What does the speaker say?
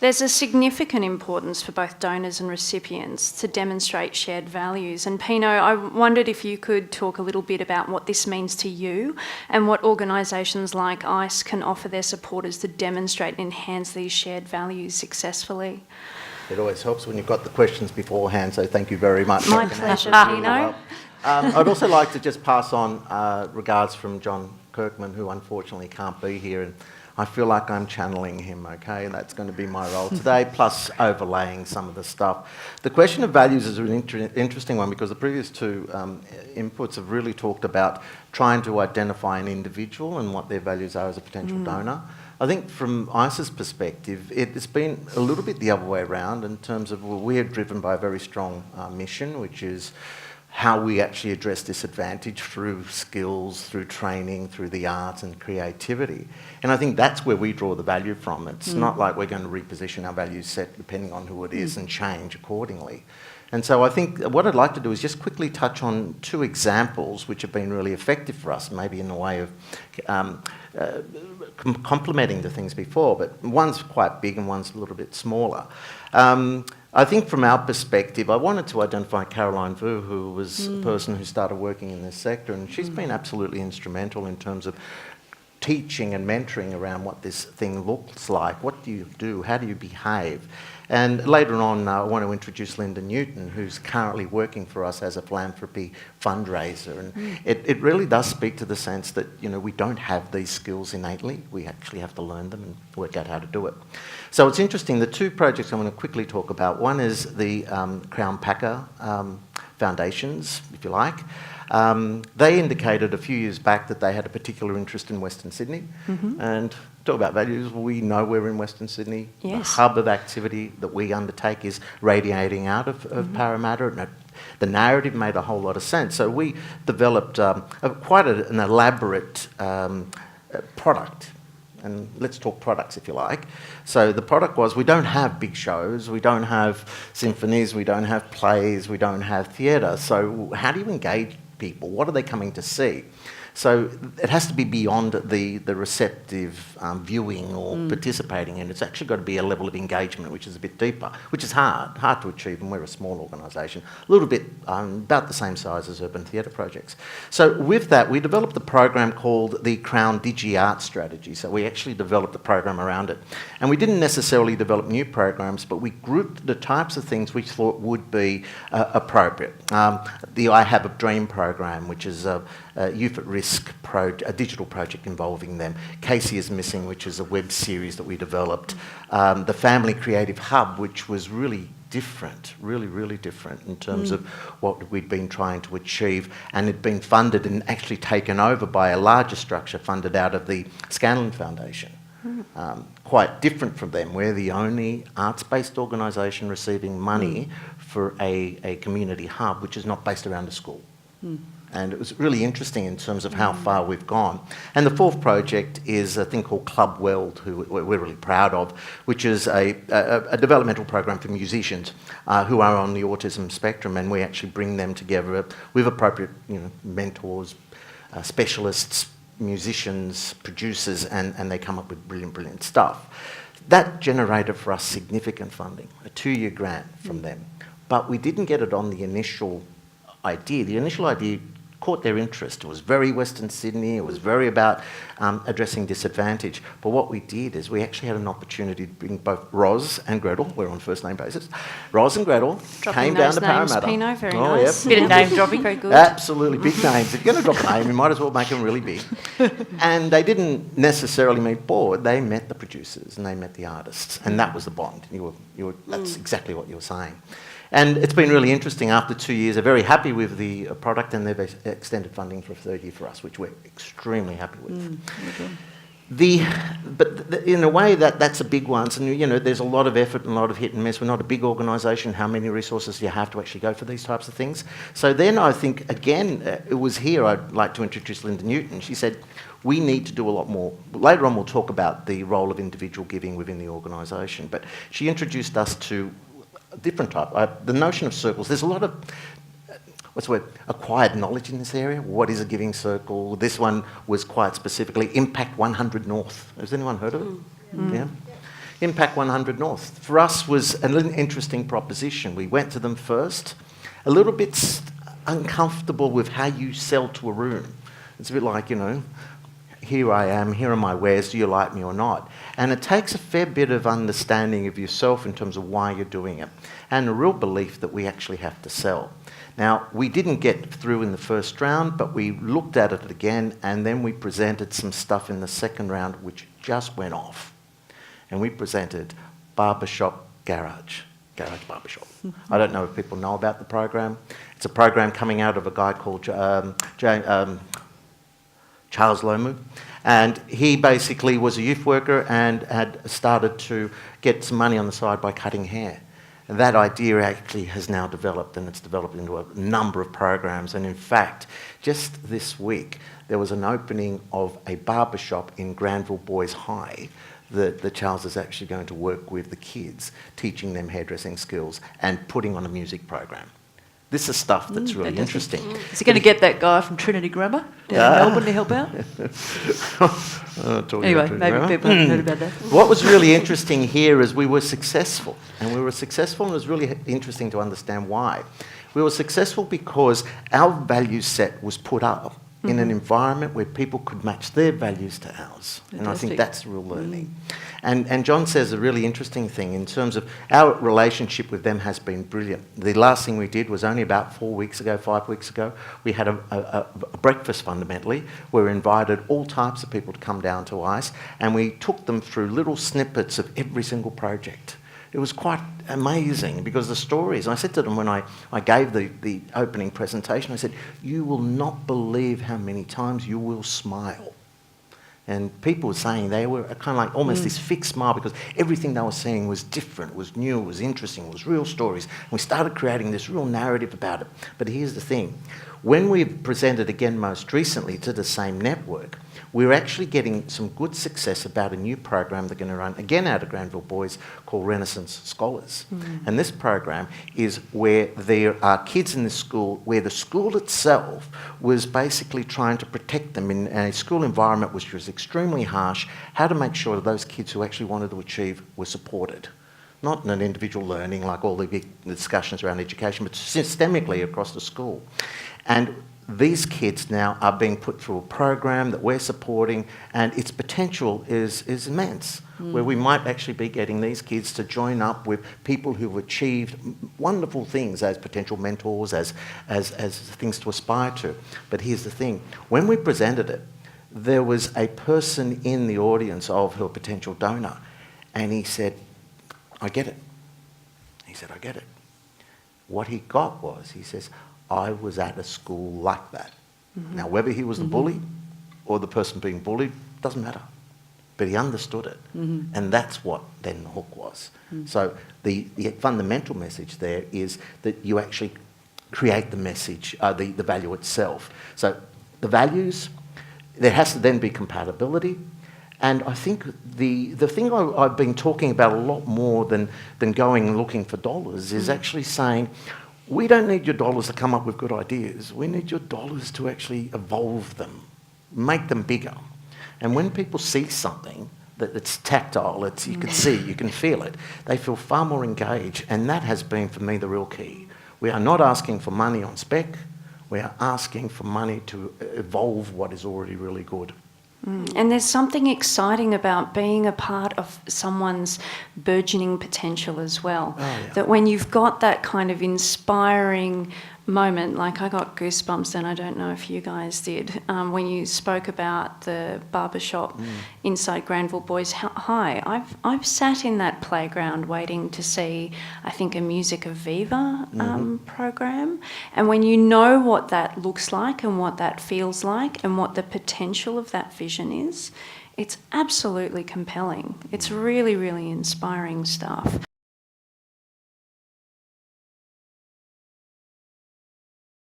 There's a significant importance for both donors and recipients to demonstrate shared values. And Pino, I wondered if you could talk a little bit about what this means to you and what organisations like ICE can offer their supporters to demonstrate and enhance these shared values successfully. It always helps when you've got the questions beforehand, so thank you very much. My pleasure, Pino. I'd also like to just pass on regards from John Kirkman, who unfortunately can't be here, and I feel like I'm channeling him, okay? And that's going to be my role today, plus overlaying some of the stuff. The question of values is an interesting one because the previous two inputs have really talked about trying to identify an individual and what their values are as a potential donor. I think from ICE's perspective, it's been a little bit the other way around in terms of, well, we're driven by a very strong mission, which is how we actually address disadvantage through skills, through training, through the arts and creativity. And I think that's where we draw the value from. It's not like we're going to reposition our value set depending on who it is and change accordingly. And so I think what I'd like to do is just quickly touch on two examples which have been really effective for us, maybe in the way of complementing the things before, but one's quite big and one's a little bit smaller. I think from our perspective, I wanted to identify Caroline Vu, who was a person who started working in this sector, and she's been absolutely instrumental in terms of teaching and mentoring around what this thing looks like. What do you do? How do you behave? And later on, I want to introduce Linda Newton, who's currently working for us as a philanthropy fundraiser. And it really does speak to the sense that, you know, we don't have these skills innately. We actually have to learn them and work out how to do it. So it's interesting, the two projects I want to quickly talk about. One is the Crown Packer foundations, if you like. They indicated a few years back that they had a particular interest in Western Sydney. And talk about values, we know we're in Western Sydney. Yes. The hub of activity that we undertake is radiating out of Parramatta. And the narrative made a whole lot of sense. So we developed quite an elaborate product. And let's talk products, if you like. So the product was, we don't have big shows, we don't have symphonies, we don't have plays, we don't have theatre. So how do you engage people? What are they coming to see? So it has to be beyond the receptive viewing or participating in. It's actually got to be a level of engagement which is a bit deeper, which is hard to achieve, and we're a small organisation, a little bit about the same size as urban theatre projects. So with that, we developed a program called the Crown Digi Art Strategy. So we actually developed a program around it. And we didn't necessarily develop new programs, but we grouped the types of things we thought would be appropriate. The I Have a Dream program, which is a Youth at Risk, a digital project involving them. Casey is Missing, which is a web series that we developed. The Family Creative Hub, which was really different, really different in terms of what we'd been trying to achieve, and had been funded and actually taken over by a larger structure funded out of the Scanlon Foundation. Quite different from them. We're the only arts-based organisation receiving money for a community hub which is not based around a school. And it was really interesting in terms of how far we've gone. And the fourth project is a thing called Club Weld, who we're really proud of, which is a developmental program for musicians who are on the autism spectrum, and we actually bring them together with appropriate, mentors, specialists, musicians, producers, and they come up with brilliant stuff. That generated for us significant funding, a 2-year grant from them. But we didn't get it on the initial idea. The initial idea caught their interest. It was very Western Sydney, it was very about addressing disadvantage. But what we did is we actually had an opportunity to bring both Roz and Gretel, we're on first name basis, Roz and Gretel came down to Parramatta. Pino, very nice. Bit of name dropping. Very good. Absolutely, big names. If you're going to drop a name, you might as well make them really big. And they didn't necessarily meet board, they met the producers and they met the artists, and that was the bond. That's exactly what you were saying. And it's been really interesting. After 2 years, they're very happy with the product, and they've extended funding for a third year for us, which we're extremely happy with. In a way, that's a big one. And there's a lot of effort and a lot of hit and miss. We're not a big organisation. How many resources do you have to actually go for these types of things? So then I think, again, it was here I'd like to introduce Linda Newton. She said, we need to do a lot more. Later on, we'll talk about the role of individual giving within the organisation. But she introduced us to a different type. The notion of circles, there's a lot of, acquired knowledge in this area. What is a giving circle? This one was quite specifically Impact 100 North. Has anyone heard of it? Yeah. Impact 100 North, for us, was an interesting proposition. We went to them first, a little bit uncomfortable with how you sell to a room. It's a bit like, here I am, here are my wares, do you like me or not? And it takes a fair bit of understanding of yourself in terms of why you're doing it, and a real belief that we actually have to sell. Now, we didn't get through in the first round, but we looked at it again, and then we presented some stuff in the second round which just went off. And we presented Barbershop Garage Barbershop. I don't know if people know about the program. It's a program coming out of a guy called Charles Lomu. And he basically was a youth worker and had started to get some money on the side by cutting hair. And that idea actually has now developed, and it's developed into a number of programs. And in fact, just this week, there was an opening of a barbershop in Granville Boys High that Charles is actually going to work with the kids, teaching them hairdressing skills and putting on a music program. This is stuff that's really interesting. Is he going to get that guy from Trinity Grammar down in Melbourne to help out? Anyway, maybe people haven't heard about that. What was really interesting here is we were successful. And we were successful, and it was really interesting to understand why. We were successful because our value set was put up in an environment where people could match their values to ours. Fantastic. And I think that's real learning. And John says a really interesting thing in terms of our relationship with them has been brilliant. The last thing we did was only about 5 weeks ago, we had a breakfast fundamentally. We invited all types of people to come down to ICE, and we took them through little snippets of every single project. It was quite amazing because the stories, I said to them when I gave the opening presentation, I said, you will not believe how many times you will smile. And people were saying they were kind of like almost this fixed smile because everything they were seeing was different, was new, was interesting, was real stories. And we started creating this real narrative about it. But here's the thing. When we presented again most recently to the same network, we're actually getting some good success about a new program they're going to run, again out of Granville Boys, called Renaissance Scholars. And this program is where there are kids in the school, where the school itself was basically trying to protect them in a school environment which was extremely harsh, how to make sure that those kids who actually wanted to achieve were supported. Not in an individual learning like all the big discussions around education, but systemically across the school. And these kids now are being put through a program that we're supporting, and its potential is immense, where we might actually be getting these kids to join up with people who've achieved wonderful things as potential mentors, as things to aspire to. But here's the thing. When we presented it, there was a person in the audience of her potential donor, and he said, I get it. He said, I get it. What he got was, he says, I was at a school like that. Now, whether he was the bully or the person being bullied, doesn't matter. But he understood it. And that's what then the hook was. So the fundamental message there is that you actually create the message, the value itself. So the values, there has to then be compatibility. And I think the thing I've been talking about a lot more than going and looking for dollars is actually saying, we don't need your dollars to come up with good ideas. We need your dollars to actually evolve them, make them bigger. And when people see something that's tactile, you can see, you can feel it, they feel far more engaged. And that has been, for me, the real key. We are not asking for money on spec. We are asking for money to evolve what is already really good. And there's something exciting about being a part of someone's burgeoning potential as well. Oh, yeah. That when you've got that kind of inspiring moment, like I got goosebumps, and I don't know if you guys did, when you spoke about the barbershop inside Granville Boys High. I've sat in that playground waiting to see, I think, a Music of Viva program. And when you know what that looks like and what that feels like and what the potential of that vision is, it's absolutely compelling. It's really, really inspiring stuff.